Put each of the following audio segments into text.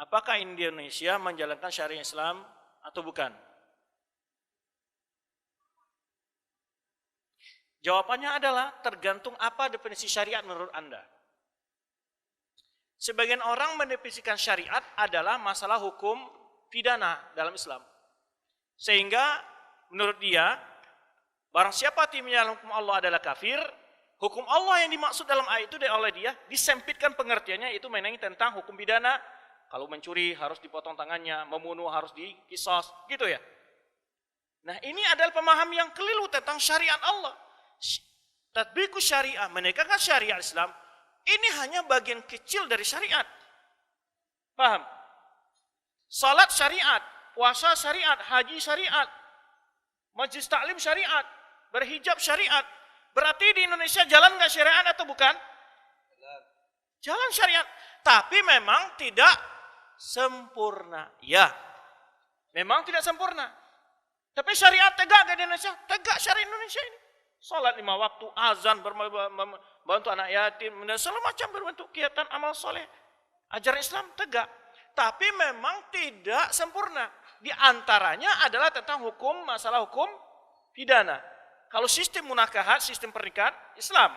Apakah Indonesia menjalankan syariat Islam atau bukan? Jawabannya adalah tergantung apa definisi syariat menurut Anda. Sebagian orang mendefinisikan syariat adalah masalah hukum pidana dalam Islam. Sehingga menurut dia, barang siapa yang menyalahi hukum Allah adalah kafir. Hukum Allah yang dimaksud dalam ayat itu oleh dia disempitkan pengertiannya, itu mengenai tentang hukum pidana. Kalau mencuri harus dipotong tangannya, membunuh harus dikisos, gitu ya. Nah, ini adalah pemahaman yang keliru tentang syariat Allah. Tatbiqus syariah, menegakkan syariat Islam, ini hanya bagian kecil dari syariat. Paham? Salat syariat, puasa syariat, haji syariat, majlis taklim syariat, berhijab syariat. Berarti di Indonesia jalan nggak syariat atau bukan? Jalan syariat. Tapi memang tidak sempurna. Ya, memang tidak sempurna. Tapi syariat tegak di Indonesia? Tegak syariat Indonesia ini. Salat 5 waktu, azan, bantu anak yatim, dan segala macam berbentuk kegiatan amal soleh. Ajaran Islam tegak. Tapi memang tidak sempurna. Di antaranya adalah tentang hukum, masalah hukum pidana. Kalau sistem munakahat, sistem pernikahan Islam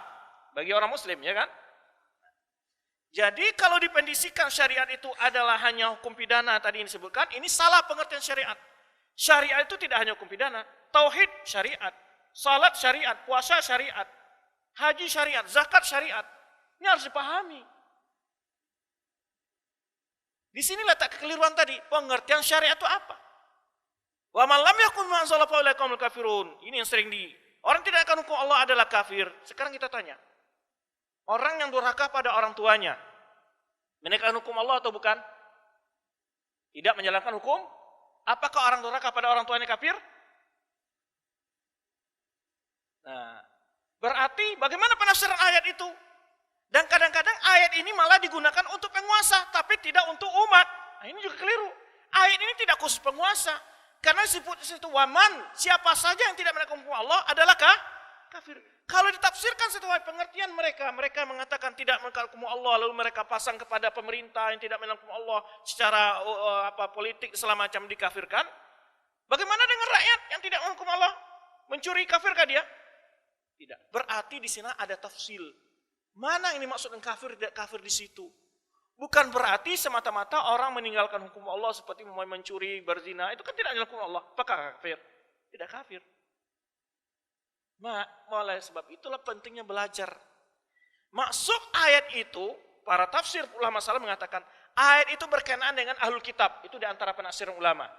bagi orang Muslim, ya kan? Jadi kalau dipendisikan syariat itu adalah hanya hukum pidana tadi yang disebutkan, ini salah pengertian syariat. Syariat itu tidak hanya hukum pidana, tauhid syariat, salat syariat, puasa syariat, haji syariat, zakat syariat. Ini harus dipahami. Di sini letak kekeliruan tadi, pengertian syariat itu apa? Wa man lam yakun ma anzala fa ulaika humul kafirun. Ini yang sering orang tidak akan hukum Allah adalah kafir. Sekarang kita tanya. Orang yang durhaka pada orang tuanya, menegakkan hukum Allah atau bukan? Tidak menjalankan hukum? Apakah orang durhaka pada orang tuanya kafir? Nah, berarti bagaimana penafsiran ayat itu? Dan kadang-kadang ayat ini malah digunakan untuk penguasa, tapi tidak untuk umat. Nah, ini juga keliru. Ayat ini tidak khusus penguasa. Karena disebut di situ waman, siapa saja yang tidak menegakkan hukum Allah adalah kafir. Kalau ditafsirkan sesuai pengertian mereka mengatakan tidak menegakkan hukum Allah, lalu mereka pasang kepada pemerintah yang tidak menegakkan hukum Allah secara politik segala macam dikafirkan. Bagaimana dengan rakyat yang tidak menegakkan hukum Allah? Mencuri, kafirkah dia? Tidak. Berarti di sini ada tafsil. Mana yang dimaksud dengan kafir, tidak kafir di situ? Bukan berarti semata-mata orang meninggalkan hukum Allah seperti mencuri, berzina, itu kan tidak meninggalkan hukum Allah. Apakah kafir? Tidak kafir. Oleh sebab itulah pentingnya belajar. Maksud ayat itu, para tafsir ulama salaf mengatakan, ayat itu berkenaan dengan ahlul kitab. Itu di antara penafsiran ulama.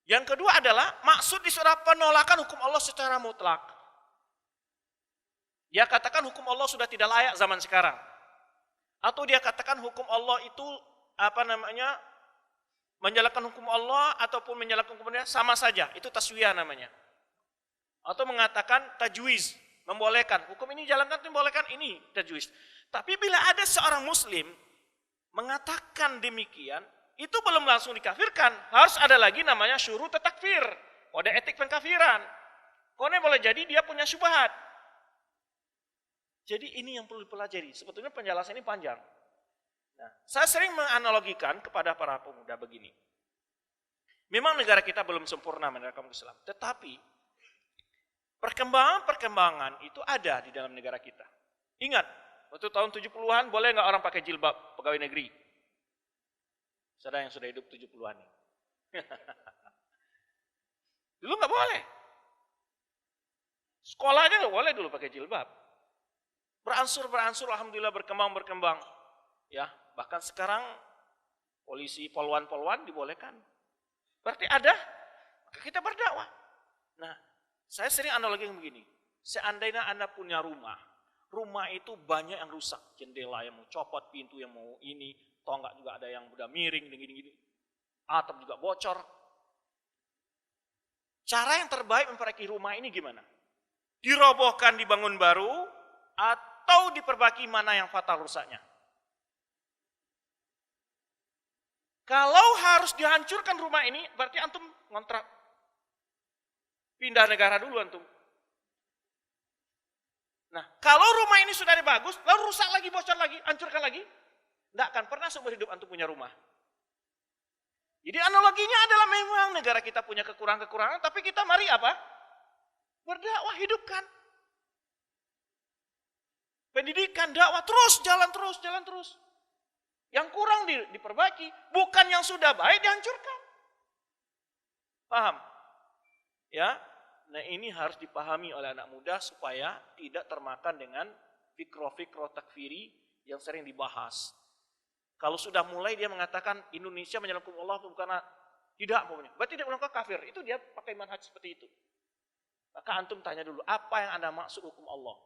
Yang kedua adalah, maksud di surah penolakan hukum Allah secara mutlak. Dia katakan hukum Allah sudah tidak layak zaman sekarang. Atau dia katakan hukum Allah itu menjalankan hukum Allah ataupun menjalankan hukum Allah sama saja, itu taswiyah namanya. Atau mengatakan tajwiz, membolehkan, hukum ini jalankan, membolehkan, ini tajwiz. Tapi bila ada seorang muslim mengatakan demikian, itu belum langsung dikafirkan, harus ada lagi namanya syurut takfir, kode etik pengkafiran. Karena boleh jadi dia punya syubhat. Jadi ini yang perlu dipelajari. Sebetulnya penjelasan ini panjang. Nah, saya sering menganalogikan kepada para pemuda begini. Memang negara kita belum sempurna menerapkan Islam. Tetapi perkembangan itu ada di dalam negara kita. Ingat, waktu tahun 70-an boleh nggak orang pakai jilbab pegawai negeri? Saudara yang sudah hidup 70-an nih. Dulu nggak boleh. Sekolah aja nggak boleh dulu pakai jilbab. Beransur, alhamdulillah berkembang. Ya, bahkan sekarang polisi, polwan dibolehkan. Berarti ada, maka kita berdakwah. Nah, saya sering analogi begini. Seandainya Anda punya rumah itu banyak yang rusak. Jendela yang mau copot, pintu yang mau ini, tonggak juga ada yang udah miring, gini-gini. Atap juga bocor. Cara yang terbaik memperbaiki rumah ini gimana? Dirobohkan, dibangun baru, atau diperbaiki mana yang fatal rusaknya? Kalau harus dihancurkan rumah ini, berarti antum ngontrak. Pindah negara dulu antum. Nah, kalau rumah ini sudah bagus, lalu rusak lagi, bocor lagi, hancurkan lagi. Tidak akan pernah seumur hidup antum punya rumah. Jadi analoginya adalah memang negara kita punya kekurangan-kekurangan, tapi kita mari apa? Berdakwah, hidupkan. Pendidikan, dakwah, terus, jalan terus. Yang kurang diperbaiki, bukan yang sudah baik dihancurkan. Paham? Ya, nah ini harus dipahami oleh anak muda supaya tidak termakan dengan fikro-fikro takfiri yang sering dibahas. Kalau sudah mulai dia mengatakan Indonesia menyalahkan Allah bukan karena tidak maunya, berarti dia melangkah kafir. Itu dia pakai manhaj seperti itu. Maka antum tanya dulu, apa yang Anda maksud hukum Allah?